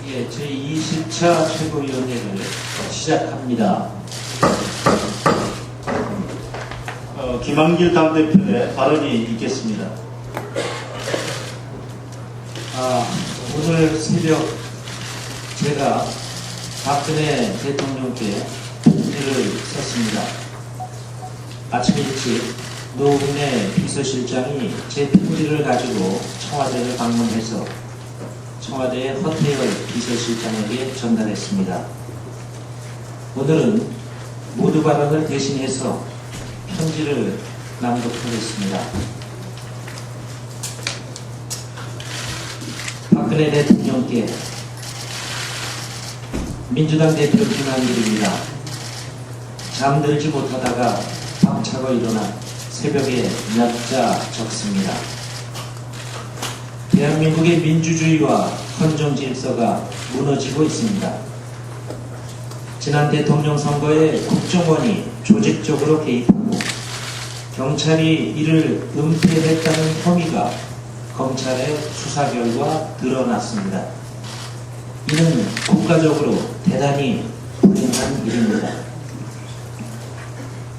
예, 제20차 최고위원회를 시작합니다. 김한길 당대표의 발언이 있겠습니다. 오늘 새벽 제가 박근혜 대통령께 편지를 썼습니다. 아침 일찍 노웅래 비서실장이 제 편지를 가지고 청와대를 방문해서 청와대의 허태열 비서실장에게 전달했습니다. 오늘은 모두 발언을 대신해서 편지를 낭독하겠습니다. 박근혜 대통령께 민주당 대표 김한길입니다. 잠들지 못하다가 밤차고 일어나 새벽에 몇 자 적습니다. 대한민국의 민주주의와 헌정 질서가 무너지고 있습니다. 지난 대통령 선거에 국정원이 조직적으로 개입하고 경찰이 이를 은폐했다는 혐의가 검찰의 수사 결과 드러났습니다. 이는 국가적으로 대단히 불행한 일입니다.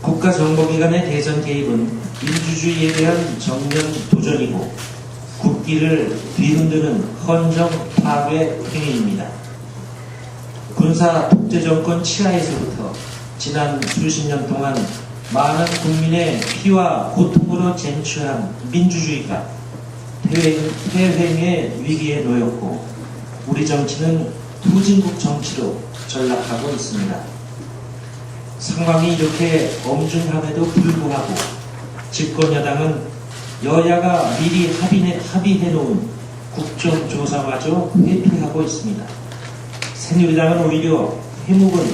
국가정보기관의 대선 개입은 민주주의에 대한 정면 도전이고 국기를 뒤흔드는 헌정 파괴 행위입니다. 군사 독재 정권 치하에서부터 지난 수십 년 동안 많은 국민의 피와 고통으로 쟁취한 민주주의가 퇴행의 위기에 놓였고 우리 정치는 후진국 정치로 전락하고 있습니다. 상황이 이렇게 엄중함에도 불구하고 집권여당은 여야가 미리 합의해놓은 국정조사마저 회피하고 있습니다. 새누리당은 오히려 해묵은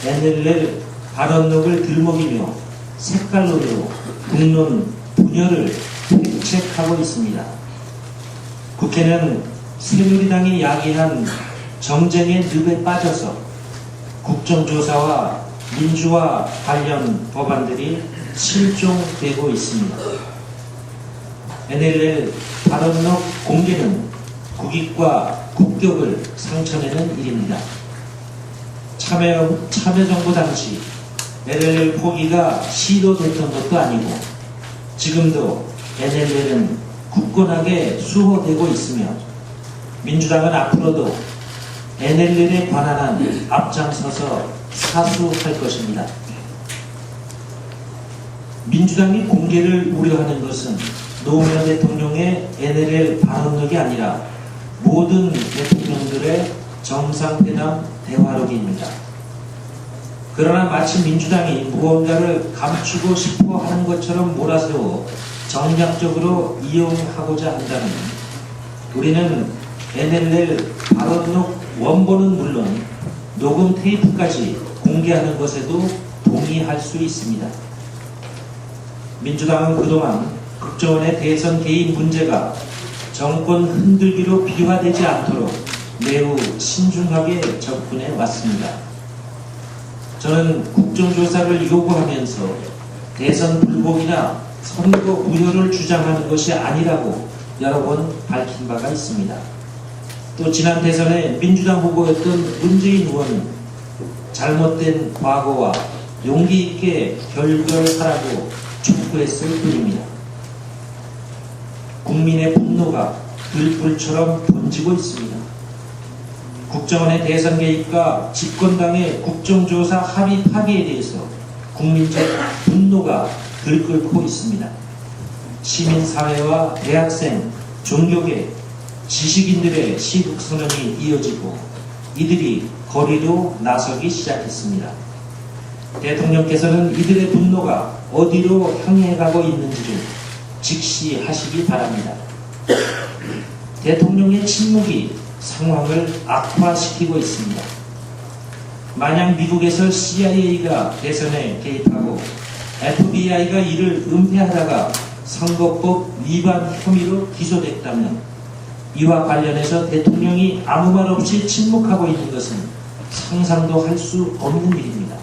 NLL 발언록을 들먹이며 색깔론으로 국론 분열을 획책하고 있습니다. 국회는 새누리당이 야기한 정쟁의 늪에 빠져서 국정조사와 민주화 관련 법안들이 실종되고 있습니다. NLL 발언록 공개는 국익과 국격을 상처내는 일입니다. 참여정부 당시 NLL 포기가 시도됐던 것도 아니고 지금도 NLL은 굳건하게 수호되고 있으며 민주당은 앞으로도 NLL에 관한 한 앞장서서 사수할 것입니다. 민주당이 공개를 우려하는 것은 노무현 대통령의 NLL 발언록이 아니라 모든 대통령들의 정상회담 대화록입니다. 그러나 마치 민주당이 무언가를 감추고 싶어 하는 것처럼 몰아세워 정략적으로 이용하고자 한다면 우리는 NLL 발언록 원본은 물론 녹음 테이프까지 공개하는 것에도 동의할 수 있습니다. 민주당은 그동안 국정원의 대선 개입 문제가 정권 흔들기로 비화되지 않도록 매우 신중하게 접근해 왔습니다. 저는 국정조사를 요구하면서 대선 불복이나 선거 무효를 주장하는 것이 아니라고 여러 번 밝힌 바가 있습니다. 또 지난 대선에 민주당 후보였던 문재인 의원은 잘못된 과거와 용기 있게 결별하라고 촉구했을 뿐입니다. 국민의 분노가 들불처럼 번지고 있습니다. 국정원의 대선 개입과 집권당의 국정조사 합의 파기에 대해서 국민적 분노가 들끓고 있습니다. 시민사회와 대학생, 종교계, 지식인들의 시국선언이 이어지고 이들이 거리로 나서기 시작했습니다. 대통령께서는 이들의 분노가 어디로 향해 가고 있는지를 직시하시기 바랍니다. 대통령의 침묵이 상황을 악화시키고 있습니다. 만약 미국에서 CIA가 대선에 개입하고 FBI가 이를 은폐하다가 선거법 위반 혐의로 기소됐다면 이와 관련해서 대통령이 아무 말 없이 침묵하고 있는 것은 상상도 할 수 없는 일입니다.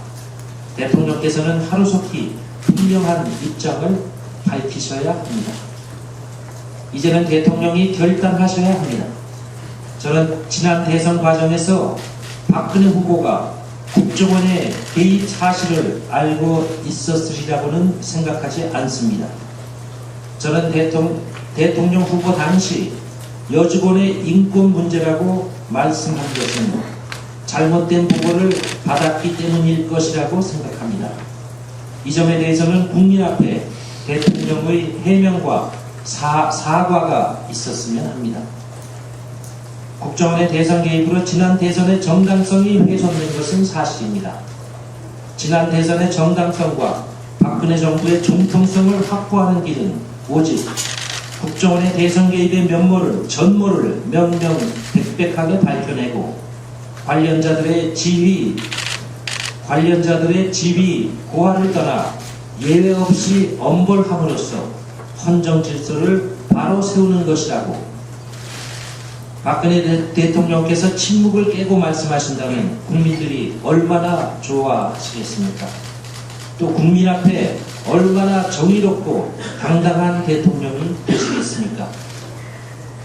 대통령께서는 하루속히 분명한 입장을 밝히셔야 합니다. 이제는 대통령이 결단하셔야 합니다. 저는 지난 대선 과정에서 박근혜 후보가 국정원의 개입 사실을 알고 있었으리라고는 생각하지 않습니다. 저는 대통령 후보 당시 여직원의 인권 문제라고 말씀한 것은 잘못된 보고를 받았기 때문일 것이라고 생각합니다. 이 점에 대해서는 국민 앞에 대통령의 해명과 사과가 있었으면 합니다. 국정원의 대선 개입으로 지난 대선의 정당성이 훼손된 것은 사실입니다. 지난 대선의 정당성과 박근혜 정부의 정통성을 확보하는 길은 오직 국정원의 대선 개입의 전모를 명명백백하게 밝혀내고 관련자들의 지위 고하를 떠나 예외 없이 엄벌함으로써 헌정 질서를 바로 세우는 것이라고 박근혜 대통령께서 침묵을 깨고 말씀하신다면 국민들이 얼마나 좋아하시겠습니까? 또 국민 앞에 얼마나 정의롭고 당당한 대통령이 되시겠습니까?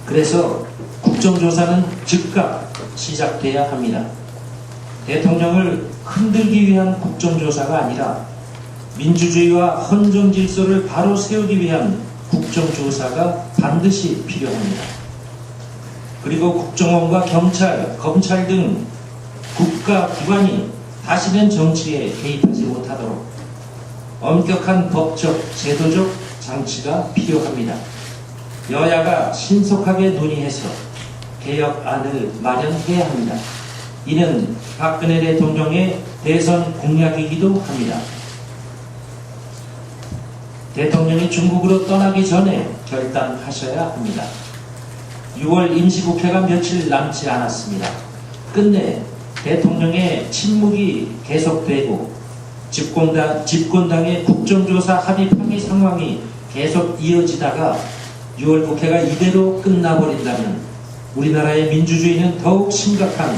그래서 국정조사는 즉각 시작돼야 합니다. 대통령을 흔들기 위한 국정조사가 아니라 민주주의와 헌정질서를 바로 세우기 위한 국정조사가 반드시 필요합니다. 그리고 국정원과 경찰, 검찰 등 국가 기관이 다시는 정치에 개입하지 못하도록 엄격한 법적, 제도적 장치가 필요합니다. 여야가 신속하게 논의해서 개혁안을 마련해야 합니다. 이는 박근혜 대통령의 대선 공약이기도 합니다. 대통령이 중국으로 떠나기 전에 결단하셔야 합니다. 6월 임시국회가 며칠 남지 않았습니다. 끝내 대통령의 침묵이 계속되고 집권당의 국정조사 합의 파기 상황이 계속 이어지다가 6월 국회가 이대로 끝나버린다면 우리나라의 민주주의는 더욱 심각한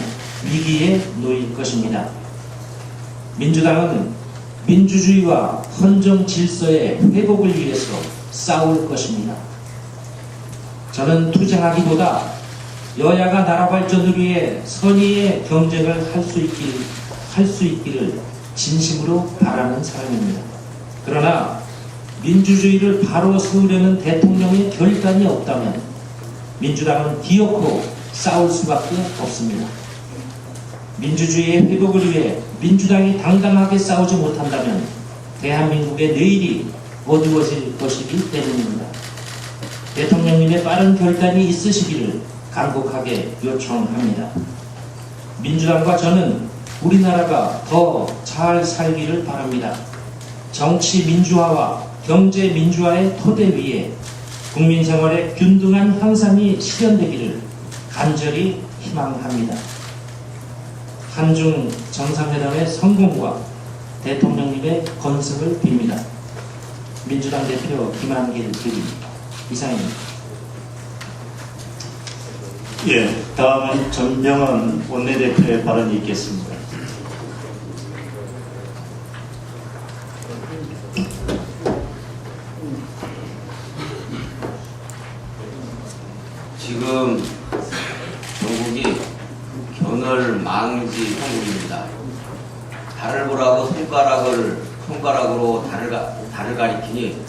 위기에 놓일 것입니다. 민주당은 민주주의와 헌정 질서의 회복을 위해서 싸울 것입니다. 저는 투쟁하기보다 여야가 나라 발전을 위해 선의의 경쟁을 할 수 있기를 진심으로 바라는 사람입니다. 그러나 민주주의를 바로 세우려는 대통령의 결단이 없다면 민주당은 기어코 싸울 수밖에 없습니다. 민주주의의 회복을 위해 민주당이 당당하게 싸우지 못한다면 대한민국의 내일이 어두워질 것이기 때문입니다. 대통령님의 빠른 결단이 있으시기를 간곡하게 요청합니다. 민주당과 저는 우리나라가 더 잘 살기를 바랍니다. 정치 민주화와 경제 민주화의 토대 위에 국민 생활의 균등한 향상이 실현되기를 간절히 희망합니다. 한중 정상회담의 성공과 대통령님의 건승을 빕니다. 민주당 대표 김한길 대변입니다. 이상입니다. 예, 다음은 전명은 원내대표의 발언이 있겠습니다. 지금 전국이 견월 망지 형국입니다. 달을 보라고 손가락으로 달을 가리키니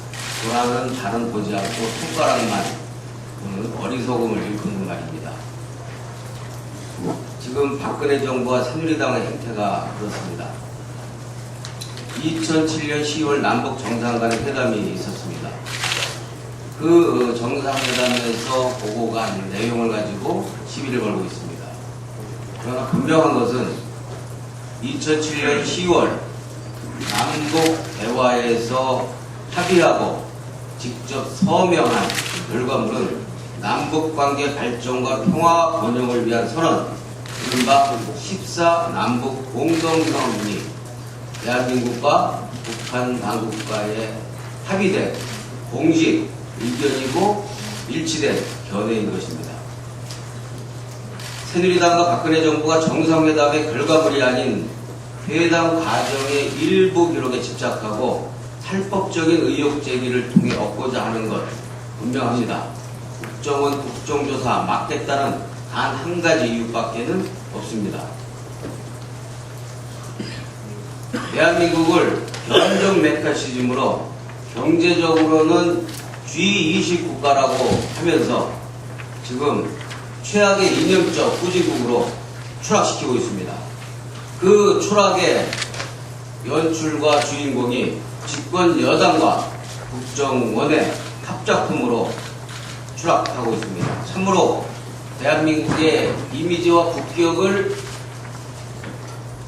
보라는 달은 보지 않고 손가락만 보는 어리석음을 일컫는 말입니다. 지금 박근혜 정부와 새누리당의 행태가 그렇습니다. 2007년 10월 남북 정상간의 회담이 있었습니다. 그 정상회담에서 보고가 한 내용을 가지고 시비를 걸고 있습니다. 그러나 분명한 것은 2007년 10월 남북 대화에서 합의하고 직접 서명한 결과물은 남북관계 발전과 평화 번영을 위한 선언, 이른바 14 남북 공동성명이 대한민국과 북한 당국과의 합의된 공식 의견이고 일치된 견해인 것입니다. 새누리당과 박근혜 정부가 정상회담의 결과물이 아닌 회담 과정의 일부 기록에 집착하고 탈법적인 의혹 제기를 통해 얻고자 하는 것 분명합니다. 국정원 국정조사 막겠다는 단 한 가지 이유밖에는 없습니다. 대한민국을 경제적 메카시즘으로 경제적으로는 G20 국가라고 하면서 지금 최악의 이념적 후진국으로 추락시키고 있습니다. 그 추락의 연출과 주인공이 집권 여당과 국정원의 합작품으로 추락하고 있습니다. 참으로 대한민국의 이미지와 국격을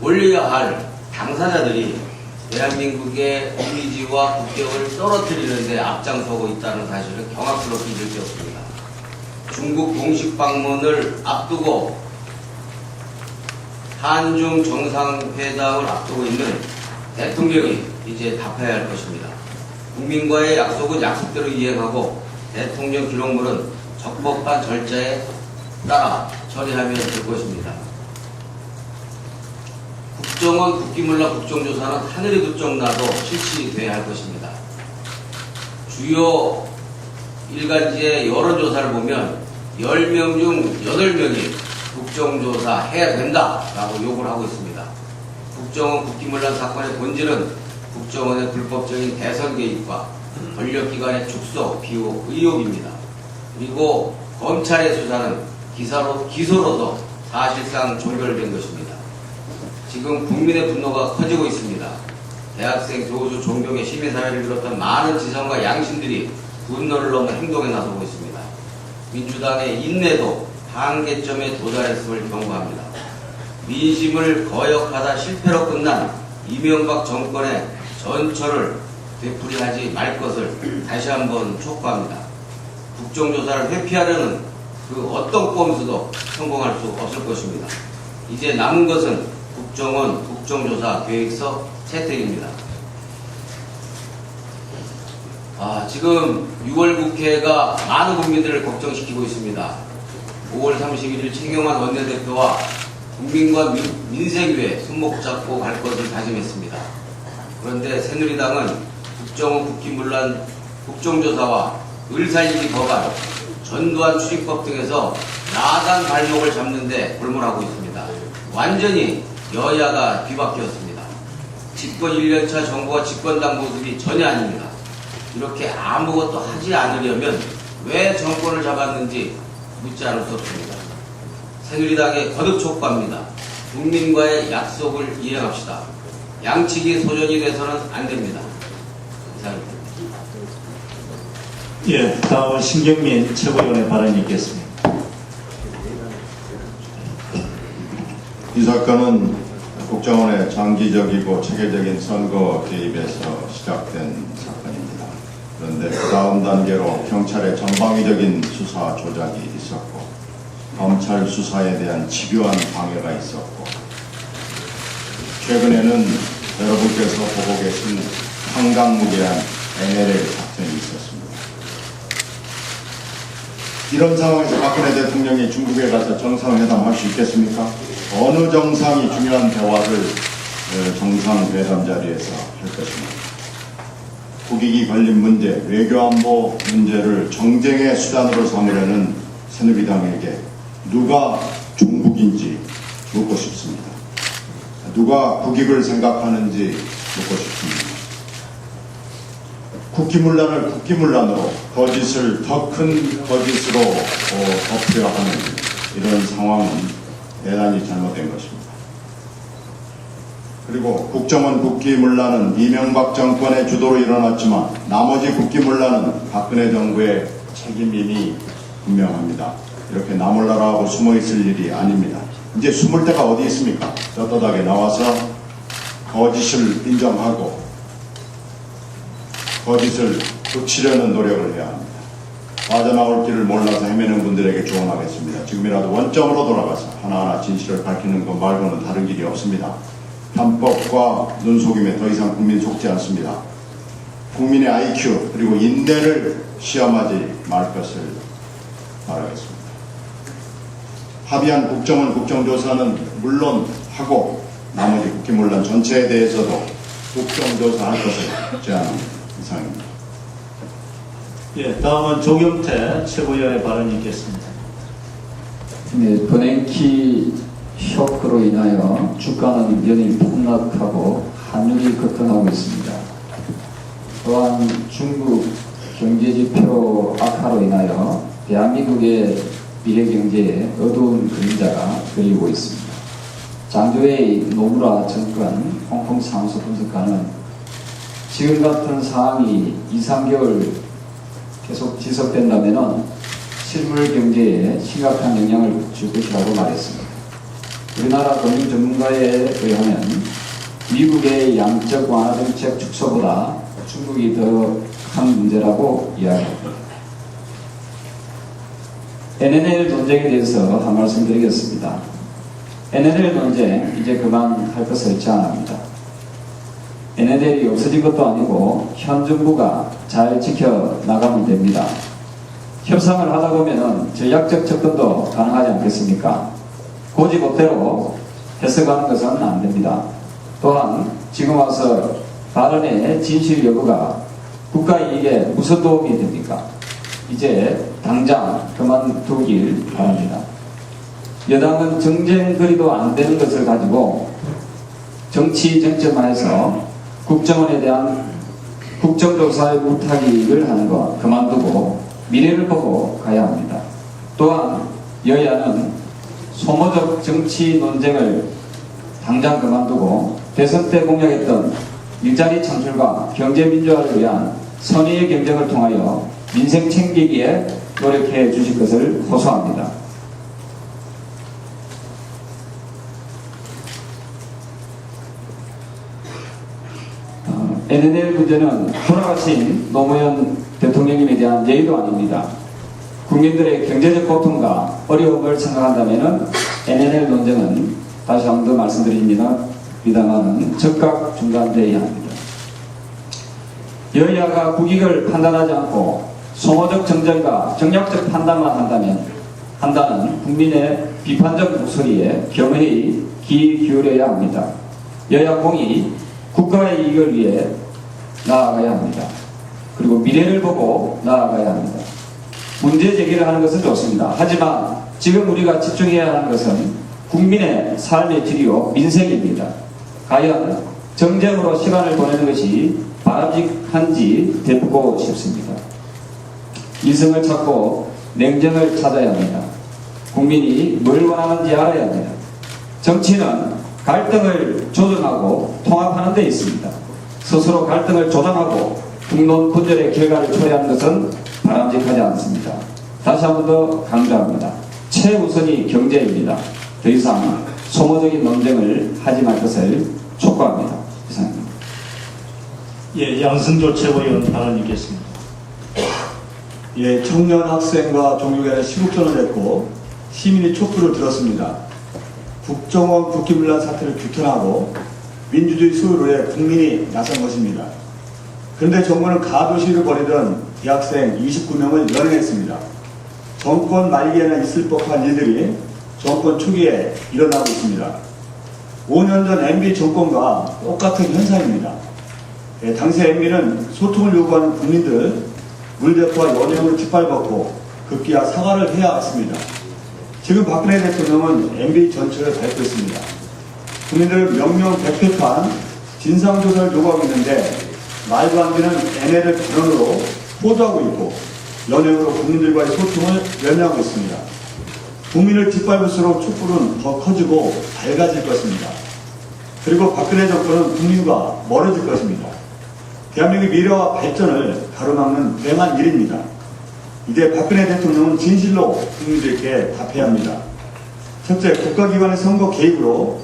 올려야 할 당사자들이 대한민국의 이미지와 국격을 떨어뜨리는데 앞장서고 있다는 사실을 경악스럽게 느꼈습니다. 중국 공식 방문을 앞두고 한중 정상회담을 앞두고 있는 대통령이 이제 답해야 할 것입니다. 국민과의 약속은 약속대로 이행하고 대통령 기록물은 적법한 절차에 따라 처리하면 될 것입니다. 국정원 국기문란 국정조사는 하늘이 부쩍 나도 실시돼야 할 것입니다. 주요 일간지의 여론조사를 보면 10명 중 8명이 국정조사 해야 된다라고 요구를 하고 있습니다. 국정원 국기문란 사건의 본질은 국정원의 불법적인 대선 개입과 권력기관의 축소, 비호, 의혹입니다. 그리고 검찰의 수사는 기소로도 사실상 종결된 것입니다. 지금 국민의 분노가 커지고 있습니다. 대학생, 교수, 종교계, 시민사회를 비롯한 많은 지성과 양심들이 분노를 넘어 행동에 나서고 있습니다. 민주당의 인내도 한계점에 도달했음을 경고합니다. 민심을 거역하다 실패로 끝난 이명박 정권의 전철을 되풀이하지 말 것을 다시 한번 촉구합니다. 국정조사를 회피하려는 그 어떤 꼼수도 성공할 수 없을 것입니다. 이제 남은 것은 국정원 국정조사 계획서 채택입니다. 지금 6월 국회가 많은 국민들을 걱정시키고 있습니다. 5월 31일 최경환 원내대표와 국민과 민생위에 손목 잡고 갈 것을 다짐했습니다. 그런데 새누리당은 국정원 국기문란 국정조사와 을살리기 법안, 전두환 출입법 등에서 야당 발목을 잡는데 골몰하고 있습니다. 완전히 여야가 뒤바뀌었습니다. 집권 1년차 정부와 집권당 모습이 전혀 아닙니다. 이렇게 아무것도 하지 않으려면 왜 정권을 잡았는지 묻지 않을 수 없습니다. 새누리당의 거듭 촉구합니다. 국민과의 약속을 이행합시다. 양측이 소전이 돼서는 안 됩니다. 이상입니다. 예, 다음은 신경민 최고위원의 발언이 있겠습니다. 이 사건은 국정원의 장기적이고 체계적인 선거 개입에서 시작된 사건입니다. 그런데 그 다음 단계로 경찰의 전방위적인 수사 조작이 있었고 검찰 수사에 대한 집요한 방해가 있었고 최근에는 여러분께서 보고 계신 황당무계한 NLL 작전이 있었습니다. 이런 상황에서 박근혜 대통령이 중국에 가서 정상회담할 수 있겠습니까? 어느 정상이 중요한 대화를 정상회담 자리에서 할 것입니다. 국익이 걸린 문제, 외교안보 문제를 정쟁의 수단으로 삼으려는 새누리당에게 누가 종북인지 묻고 싶습니다. 누가 국익을 생각하는지 묻고 싶습니다. 국기문란을 국기문란으로, 거짓을 더 큰 거짓으로 덮으려 하는 이런 상황은 대단히 잘못된 것입니다. 그리고 국정원 국기문란은 이명박 정권의 주도로 일어났지만 나머지 국기문란은 박근혜 정부의 책임임이 분명합니다. 이렇게 나몰라라하고 숨어있을 일이 아닙니다. 이제 숨을 데가 어디 있습니까? 떳떳하게 나와서 거짓을 인정하고 거짓을 고치려는 노력을 해야 합니다. 빠져나올 길을 몰라서 헤매는 분들에게 조언하겠습니다. 지금이라도 원점으로 돌아가서 하나하나 진실을 밝히는 것 말고는 다른 길이 없습니다. 편법과 눈속임에 더 이상 국민 속지 않습니다. 국민의 IQ 그리고 인내를 시험하지 말 것을 바라겠습니다. 합의한 국정원 국정조사는 물론 하고 나머지 국기문란 전체에 대해서도 국정조사할 것을 제안합니다. 이상입니다. 예, 다음은 조경태 최고위원의 발언이 있겠습니다. 네, 버냉키 쇼크로 인하여 주가는 연일 폭락하고 환율이 급등하고 있습니다. 또한 중국 경제지표 악화로 인하여 대한민국의 미래경제에 어두운 그림자가 그리고 있습니다. 장조의 노무라 정권 홍콩 사무소 분석가는 지금 같은 상황이 2~3개월 계속 지속된다면 실물 경제에 심각한 영향을 줄 것이라고 말했습니다. 우리나라 금융 전문가에 의하면 미국의 양적 완화 정책 축소보다 중국이 더 큰 문제라고 이야기합니다. NNL 논쟁에 대해서 한 말씀 드리겠습니다. NNL 논쟁 이제 그만할 것을 제안합니다. NNL이 없어진 것도 아니고 현 정부가 잘 지켜나가면 됩니다. 협상을 하다 보면 전략적 접근도 가능하지 않겠습니까? 고지법대로 해석하는 것은 안 됩니다. 또한 지금 와서 발언의 진실 여부가 국가 이익에 무슨 도움이 됩니까? 이제 당장 그만두길 바랍니다. 여당은 정쟁거리도 안 되는 것을 가지고 정치 쟁점화해서 국정원에 대한 국정조사의 물타기를 하는 것 그만두고 미래를 보고 가야 합니다. 또한 여야는 소모적 정치 논쟁을 당장 그만두고 대선 때 공약했던 일자리 창출과 경제 민주화를 위한 선의의 경쟁을 통하여 민생 챙기기에 노력해 주실 것을 호소합니다. NNL 문제는 돌아가신 노무현 대통령님에 대한 예의도 아닙니다. 국민들의 경제적 고통과 어려움을 생각한다면 NNL 논쟁은 다시 한 번 더 말씀드립니다만은 즉각 중단되어야 합니다. 여야가 국익을 판단하지 않고 소모적 정쟁과 정략적 판단만 한다는 국민의 비판적 목소리에 겸허히 귀 기울여야 합니다. 여야 공이 국가의 이익을 위해 나아가야 합니다. 그리고 미래를 보고 나아가야 합니다. 문제 제기를 하는 것은 좋습니다. 하지만 지금 우리가 집중해야 하는 것은 국민의 삶의 질이요 민생입니다. 과연 정쟁으로 시간을 보내는 것이 바람직한지 되묻고 싶습니다. 이성을 찾고 냉정을 찾아야 합니다. 국민이 뭘 원하는지 알아야 합니다. 정치는 갈등을 조정하고 통합하는 데 있습니다. 스스로 갈등을 조정하고 국론 분열의 결과를 초래하는 것은 바람직하지 않습니다. 다시 한 번 더 강조합니다. 최우선이 경제입니다. 더 이상 소모적인 논쟁을 하지 말 것을 촉구합니다. 이상입니다. 예, 양승조 최고위원 발언 있겠습니다. 예, 청년 학생과 종교계는 시국전을 냈고 시민이 촛불을 들었습니다. 국정원 국기문란 사태를 규탄하고 민주주의 수호를 위해 국민이 나선 것입니다. 그런데 정부는 가도시를 벌이던 대학생 29명을 연행했습니다. 정권 말기에는 있을 법한 일들이 정권 초기에 일어나고 있습니다. 5년 전 MB 정권과 똑같은 현상입니다. 당시 MB는 소통을 요구하는 국민들 물대포와 연행으로 짓밟았고 급기야 사과를 해야 했습니다. 지금 박근혜 대통령은 MB 전체를 밟고 있습니다. 국민들을 명명백백한 진상조사를 요구하고 있는데 말도 안 되는 NLL 발언으로 호도하고 있고 연행으로 국민들과의 소통을 연장하고 있습니다. 국민을 짓밟을수록 촛불은 더 커지고 밝아질 것입니다. 그리고 박근혜 정권은 국민과 멀어질 것입니다. 대한민국의 미래와 발전을 가로막는 불행한 일입니다. 이제 박근혜 대통령은 진실로 국민들에게 답해야 합니다. 첫째, 국가기관의 선거 개입으로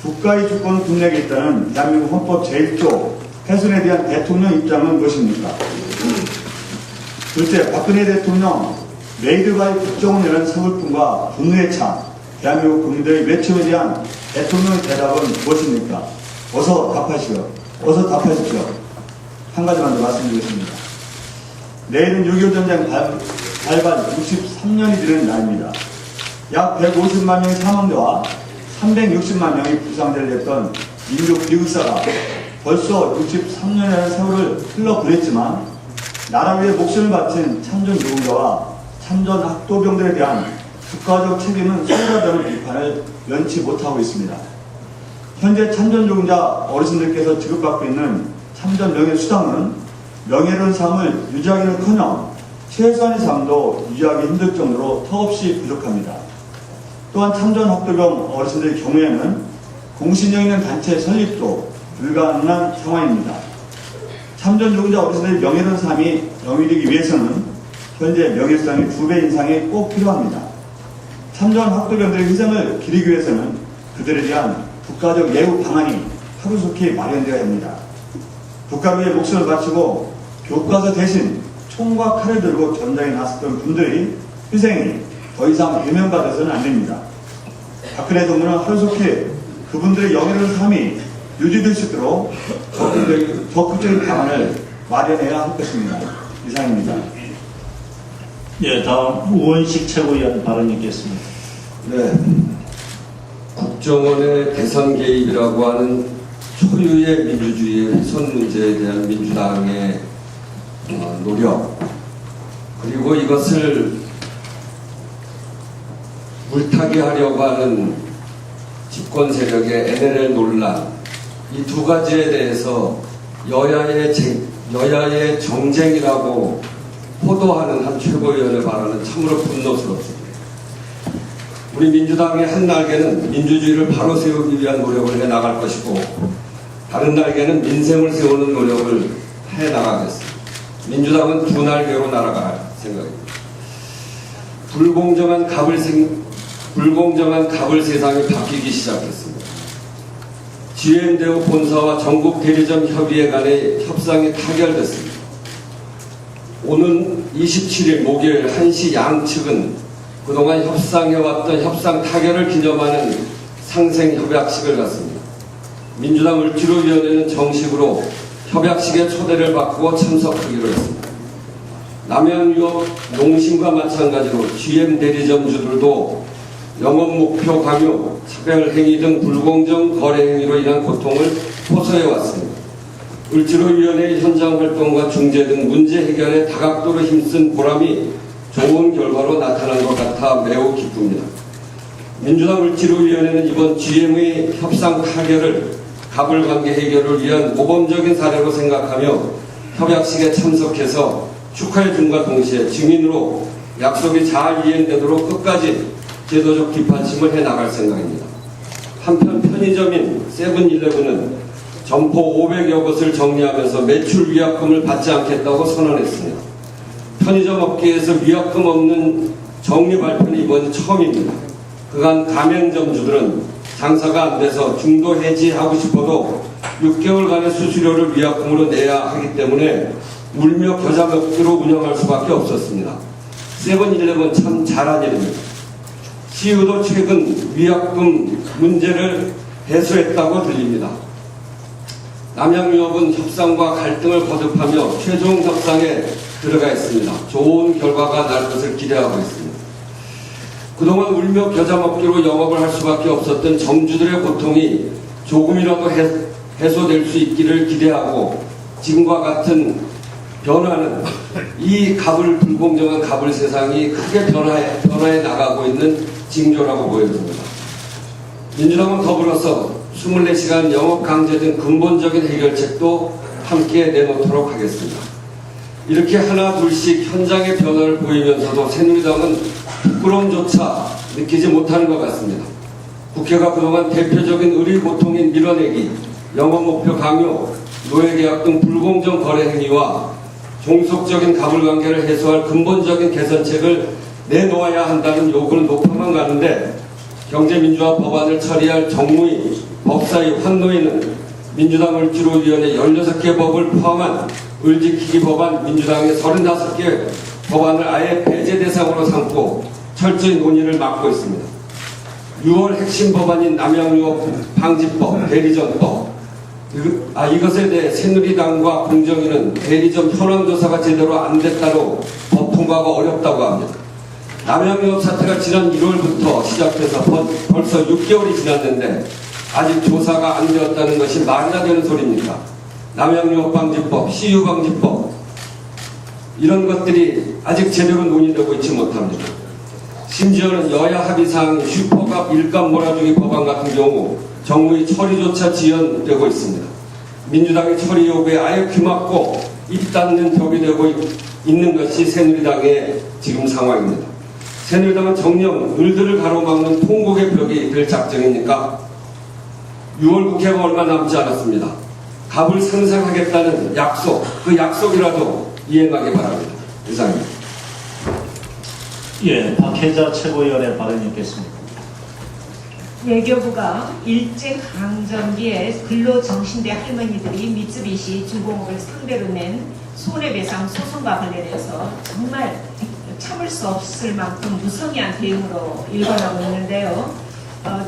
국가의 주권을 군약했다는 대한민국 헌법 제1조 훼손에 대한 대통령 입장은 무엇입니까? 둘째, 박근혜 대통령 메이드바이 국정원이라는 서글픔과 분노에 찬 대한민국 국민들의 외침에 대한 대통령의 대답은 무엇입니까? 어서 답하시오. 어서 답하십시오. 한 가지만 더 말씀드리겠습니다. 내일은 6.25 전쟁 발발 63년이 되는 날입니다. 약 150만 명의 사망자와 360만 명의 부상자를 냈던 민족 비극사가 벌써 63년이라는 세월을 흘러보냈지만 나라 위해 목숨을 바친 참전 유공자와 참전 학도병들에 대한 국가적 책임은 소홀하다는 비판을 면치 못하고 있습니다. 현재 참전용자 어르신들께서 지급받고 있는 참전 명예수당은 명예로운 삶을 유지하기는커녕 최소한의 삶도 유지하기 힘들 정도로 턱없이 부족합니다. 또한 참전 학도병 어르신들의 경우에는 공신력 있는 단체 설립도 불가능한 상황입니다. 참전 용자 어르신들의 명예로운 삶이 영위되기 위해서는 현재 명예수당의 2배 인상이 꼭 필요합니다. 참전 학도병들의 희생을 기리기 위해서는 그들에 대한 국가적 예우 방안이 하루속히 마련되어야 합니다. 국가를 위해 목숨을 바치고 교과서 대신 총과 칼을 들고 전장에 나섰던 분들의 희생이 더 이상 외면받아서는 안 됩니다. 박근혜 정부는 하루속히 그분들의 영예로운 삶이 유지될 수 있도록 적극적인 방안을 마련해야 할 것입니다. 이상입니다. 예, 다음 우원식 최고위원 발언 있겠습니다. 네. 국정원의 대선 개입이라고 하는 초유의 민주주의의 훼손 문제에 대한 민주당의 노력, 그리고 이것을 물타기 하려고 하는 집권 세력의 NLL 논란, 이 두 가지에 대해서 여야의 정쟁이라고 호도하는 한 최고위원의 발언은 참으로 분노스럽습니다. 우리 민주당의 한 날개는 민주주의를 바로 세우기 위한 노력을 해나갈 것이고, 다른 날개는 민생을 세우는 노력을 해나가겠습니다. 민주당은 두 날개로 날아갈 생각입니다. 불공정한 갑을 세상이 바뀌기 시작했습니다. GM대우 본사와 전국 대리점 협의회 간의 협상이 타결됐습니다. 오는 27일 목요일 1시 양측은 그동안 협상해왔던 협상 타결을 기념하는 상생협약식을 갖습니다. 민주당 을지로위원회는 정식으로 협약식에 초대를 받고 참석하기로 했습니다. 남양유업 농심과 마찬가지로 GM 대리점주들도 영업 목표 강요, 차별 행위 등 불공정 거래 행위로 인한 고통을 호소해 왔습니다. 을지로위원회의 현장 활동과 중재 등 문제 해결에 다각도로 힘쓴 보람이 좋은 결과로 나타난 것 같아 매우 기쁩니다. 민주당 을지로위원회는 이번 GM의 협상 타결을 갑을관계 해결을 위한 모범적인 사례로 생각하며 협약식에 참석해서 축하해 준과 동시에 증인으로 약속이 잘 이행되도록 끝까지 제도적 뒷받침을 해나갈 생각입니다. 한편 편의점인 세븐일레븐은 점포 500여 곳을 정리하면서 매출 위약금을 받지 않겠다고 선언했습니다. 편의점 업계에서 위약금 없는 정리 발표는 이번이 처음입니다. 그간 가맹점주들은 장사가 안 돼서 중도 해지하고 싶어도 6개월간의 수수료를 위약금으로 내야 하기 때문에 울며 겨자 먹기로 운영할 수밖에 없었습니다. 세븐일레븐 참 잘한 일입니다. CEO도 최근 위약금 문제를 해소했다고 들립니다. 남양유업은 협상과 갈등을 거듭하며 최종 협상에 들어가 있습니다. 좋은 결과가 날 것을 기대하고 있습니다. 그동안 울며 겨자 먹기로 영업을 할 수밖에 없었던 점주들의 고통이 조금이라도 해소될 수 있기를 기대하고, 지금과 같은 변화는 이 불공정한 갑을 세상이 크게 변화해 나가고 있는 징조라고 보여집니다. 민주당은 더불어서 24시간 영업 강제 등 근본적인 해결책도 함께 내놓도록 하겠습니다. 이렇게 하나 둘씩 현장의 변화를 보이면서도 새누리당은 부끄러움조차 느끼지 못하는 것 같습니다. 국회가 그동안 대표적인 의리 고통인 밀어내기, 영업 목표 강요, 노예계약 등 불공정 거래 행위와 종속적인 가불관계를 해소할 근본적인 개선책을 내놓아야 한다는 요구는 높아만 가는데, 경제민주화 법안을 처리할 정무위, 법사위, 환노위는 민주당 을지로위원회 16개 법을 포함한 을지키기 법안, 민주당의 35개 법안을 아예 배제 대상으로 삼고 철저히 논의를 막고 있습니다. 6월 핵심 법안인 남양유업 방지법, 대리점법, 이것에 대해 새누리당과 공정위는 대리점 현황조사가 제대로 안 됐다로 법 통과가 어렵다고 합니다. 남양유업 사태가 지난 1월부터 시작돼서 벌써 6개월이 지났는데 아직 조사가 안 되었다는 것이 말이나 되는 소리입니까? 남양유업 방지법, CU 방지법, 이런 것들이 아직 제대로 논의되고 있지 못합니다. 심지어는 여야 합의사항인 슈퍼갑 일감 몰아주기 법안 같은 경우 정부의 처리조차 지연되고 있습니다. 민주당의 처리 요구에 아예 귀막고 입 닫는 벽이 되고 있는 것이 새누리당의 지금 상황입니다. 새누리당은 정녕 을들을 가로막는 통곡의 벽이 될 작정이니까 6월 국회가 얼마 남지 않았습니다. 갑을 상상하겠다는 약속, 그 약속이라도 이행하기 바랍니다. 이상입니다. 예, 박혜자 최고위원의 발언이 있겠습니다. 외교부가 일제강점기에 근로정신대 할머니들이 미쓰비시 중공업을 상대로 낸 손해배상 소송과 관련해서 정말 참을 수 없을 만큼 무성의한 대응으로 일관하고 있는데요.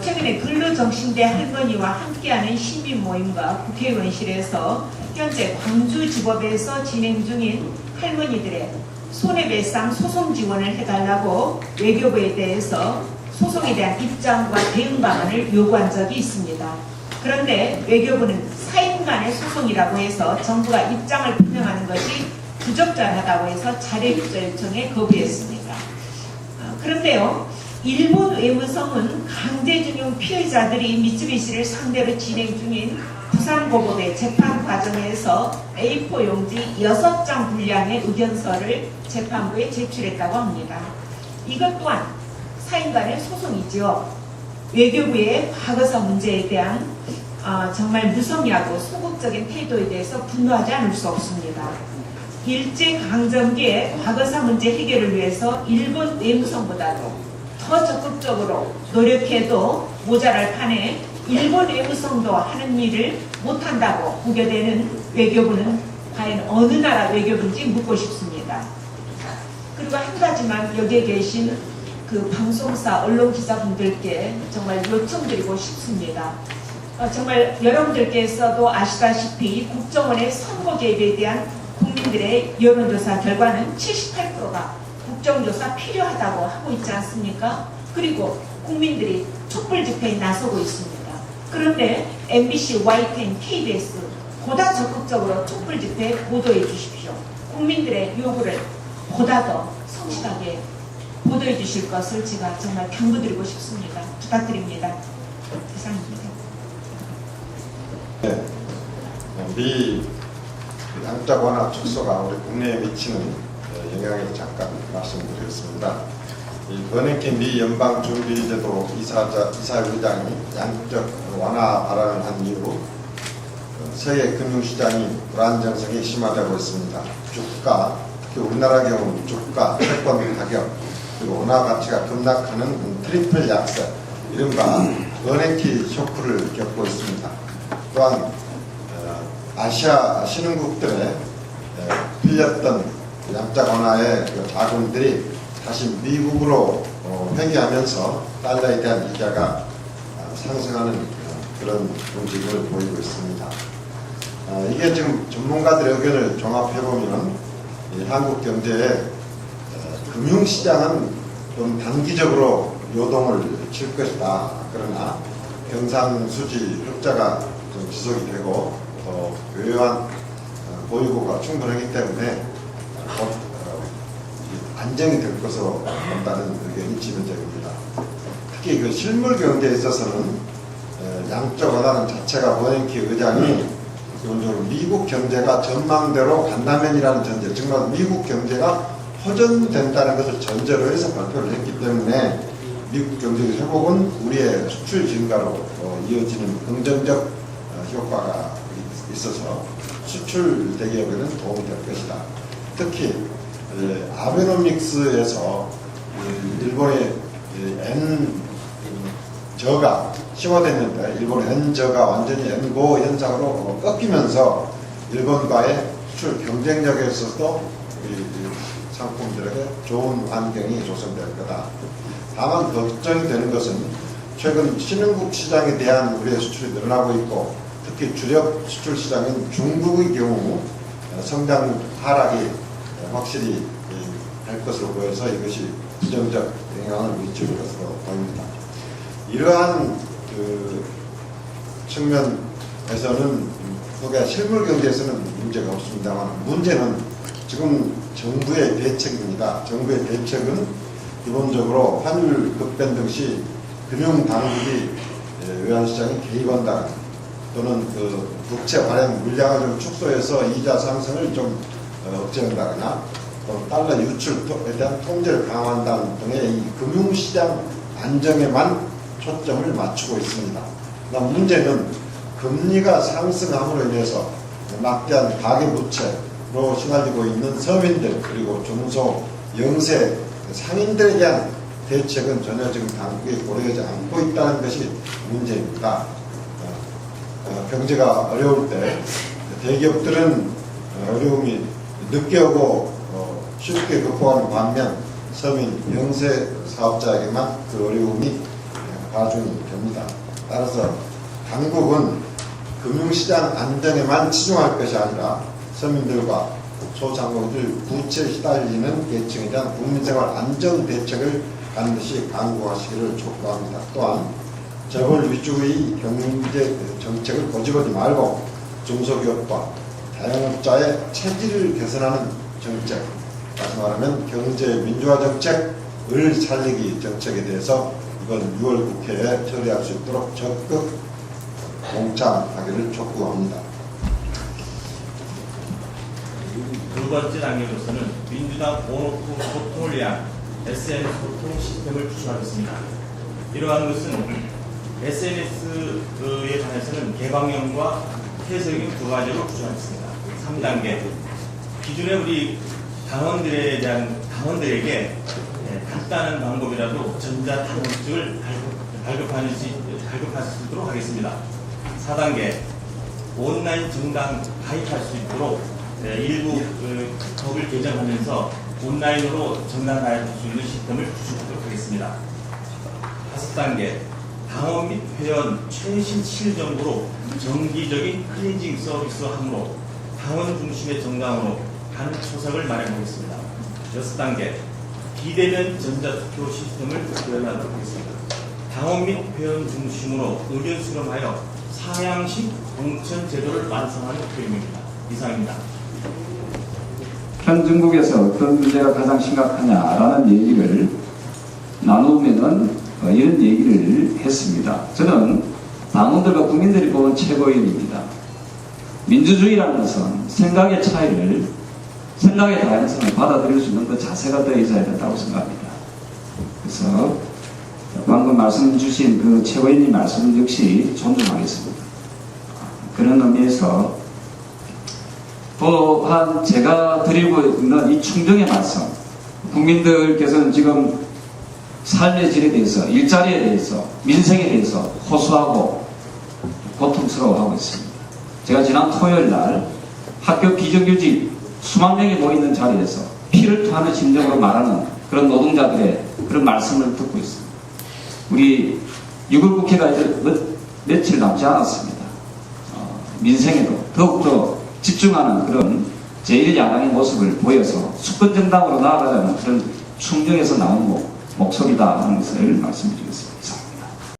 최근에 근로정신대 할머니와 함께하는 시민모임과 국회의원실에서 현재 광주지법에서 진행 중인 할머니들의 손해배상 소송 지원을 해달라고 외교부에 대해서 소송에 대한 입장과 대응 방안을 요구한 적이 있습니다. 그런데 외교부는 사인 간의 소송이라고 해서 정부가 입장을 표명하는 것이 부적절하다고 해서 자료입자 요청에 거부했습니다. 그런데요, 일본 외무성은 강제징용 피해자들이 미쓰비시를 상대로 진행 중인 부산고법의 재판 과정에서 A4 용지 6장 분량의 의견서를 재판부에 제출했다고 합니다. 이것 또한 사인 간의 소송이죠. 외교부의 과거사 문제에 대한 정말 무성의하고 소극적인 태도에 대해서 분노하지 않을 수 없습니다. 일제강점기의 과거사 문제 해결을 위해서 일본 외무성보다도 더 적극적으로 노력해도 모자랄 판에 일본 외무성도 하는 일을 못한다고 우겨대는 외교부는 과연 어느 나라 외교부인지 묻고 싶습니다. 그리고 한 가지만 여기에 계신 그 방송사 언론 기자분들께 정말 요청드리고 싶습니다. 정말 여러분들께서도 아시다시피 국정원의 선거 개입에 대한 국민들의 여론조사 결과는 78%가 국정조사 필요하다고 하고 있지 않습니까? 그리고 국민들이 촛불 집회에 나서고 있습니다. 그런데 MBC, YTN, KBS 보다 적극적으로 촛불 집회에 보도해 주십시오. 국민들의 요구를 보다 더 성실하게 보도해 주실 것을 제가 정말 당부드리고 싶습니다. 부탁드립니다. 이상입니다. 네, 미 양적 완화 축소가 우리 국내에 미치는 영향을 잠깐 말씀드리겠습니다. 버냉키 미 연방준비제도 이사회장이 양적 완화 발언을 한 이후 세계 금융시장이 불안정성이 심화되고 있습니다. 주가, 특히 우리나라 경우 주가, 채권 가격, 그리고 원화 가치가 급락하는 트리플 약세, 이른바 버냉키 쇼크를 겪고 있습니다. 또한 아시아 신흥국들의 빌렸던 양적 완화의 자금들이 다시 미국으로 회귀하면서 달러에 대한 이자가 상승하는 그런 움직임을 보이고 있습니다. 이게 지금 전문가들의 의견을 종합해보면 한국 경제의 금융시장은 좀 단기적으로 요동을 칠 것이다. 그러나 경상수지 흑자가 좀 지속이 되고 외환 보유고가 충분하기 때문에 안정이 될 것으로 본다는 의견이 지배적입니다. 특히 그 실물 경제에 있어서는 양적 완화는 자체가 버냉키 의장이 기본적으로 미국 경제가 전망대로 간다면이라는 전제, 정말 미국 경제가 호전된다는 것을 전제로 해서 발표를 했기 때문에 미국 경제의 회복은 우리의 수출 증가로 이어지는 긍정적 효과가 있어서 수출 대기업에는 도움이 될 것이다. 특히 아베노믹스에서 일본의 N저가 심화됐는데 일본의 N저가 완전히 N고 현상으로 꺾이면서 일본과의 수출 경쟁력에 있어서도 상품들에게 좋은 환경이 조성될 거다. 다만 걱정이 되는 것은 최근 신흥국 시장에 대한 우리의 수출이 늘어나고 있고 특히 주력 수출 시장인 중국의 경우 성장 하락이 확실히 할 것으로 보여서 이것이 부정적 영향을 미칠 것으로 보입니다. 이러한 측면에서는 그게 실물 경제에서는 문제가 없습니다만 문제는 지금 정부의 대책입니다. 정부의 대책은 기본적으로 환율 급변동 시 금융당국이 외환시장에 개입한다 또는 그 국채 발행 물량을 좀 축소해서 이자 상승을 좀 억제한다거나 또 달러 유출에 대한 통제를 강화한다는 등의 이 금융시장 안정에만 초점을 맞추고 있습니다. 그다음 문제는 금리가 상승함으로 인해서 막대한 가계부채로 시달리고 있는 서민들 그리고 중소 영세 상인들에 대한 대책은 전혀 지금 당국이 고려하지 않고 있다는 것이 문제입니다. 경제가 어려울 때 대기업들은 어려움이 늦게 오고 쉽게 극복하는 반면 서민 영세 사업자에게만 그 어려움이 가중이 됩니다. 따라서 당국은 금융시장 안정에만 치중할 것이 아니라 서민들과 소상공인들 부채에 시달리는 계층에 대한 국민생활 안정 대책을 반드시 강구하시기를 촉구합니다. 또한 재벌 위주의 경제 정책을 고집하지 말고 중소기업과 자영업자의 체질을 개선하는 정책, 다시 말하면 경제 민주화 정책을 살리기 정책에 대해서 이번 6월 국회에 처리할 수 있도록 적극 동참하기를 촉구합니다. 두 번째 단계로서는 민주당 소통을 위한 SNS 소통 시스템을 구축하겠습니다. 이러한 것은 SNS에 관해서는 개방형과 해석형 두 가지로 구축하겠습니다. 3단계 기존에 우리 당원들에게 간단한 방법이라도 전자당원증을 발급할 수 있도록 하겠습니다. 4단계 온라인 정당 가입할 수 있도록 일부 법을 개정하면서 온라인으로 정당 가입할 수 있는 시스템을 구축하도록 하겠습니다. 5단계 당원 및 회원 최신 7정부로 정기적인 클렌징 서비스를 함으로 당원 중심의 정당으로 간 초석을 마련하겠습니다. 6단계 비대면 전자투표 시스템을 구현하도록 하겠습니다. 당원 및 회원 중심으로 의견 수렴하여 상향식 공천 제도를 완성하는 프레임입니다. 이상입니다. 현 정국에서 어떤 문제가 가장 심각하냐라는 얘기를 나누면은 이런 얘기를 했습니다. 저는 당원들과 국민들이 보는 최고위원입니다. 민주주의라는 것은 생각의 다양성을 받아들일 수 있는 그 자세가 더 있어야 된다고 생각합니다. 그래서 방금 말씀 주신 그 최고위원님 말씀 역시 존중하겠습니다. 그런 의미에서 또한 제가 드리고 있는 이 충정의 말씀, 국민들께서는 지금 삶의 질에 대해서, 일자리에 대해서, 민생에 대해서 호소하고 고통스러워하고 있습니다. 제가 지난 토요일 날 학교 비정규직 수만 명이 모이는 자리에서 피를 토하는 심정으로 말하는 그런 노동자들의 그런 말씀을 듣고 있습니다. 우리 6월 국회가 이제 며칠 남지 않았습니다. 민생에도 더욱더 집중하는 그런 제1야당의 모습을 보여서 수권정당으로 나아가자는 그런 충정에서 나온 목소리다 하는 것을 말씀드리겠습니다.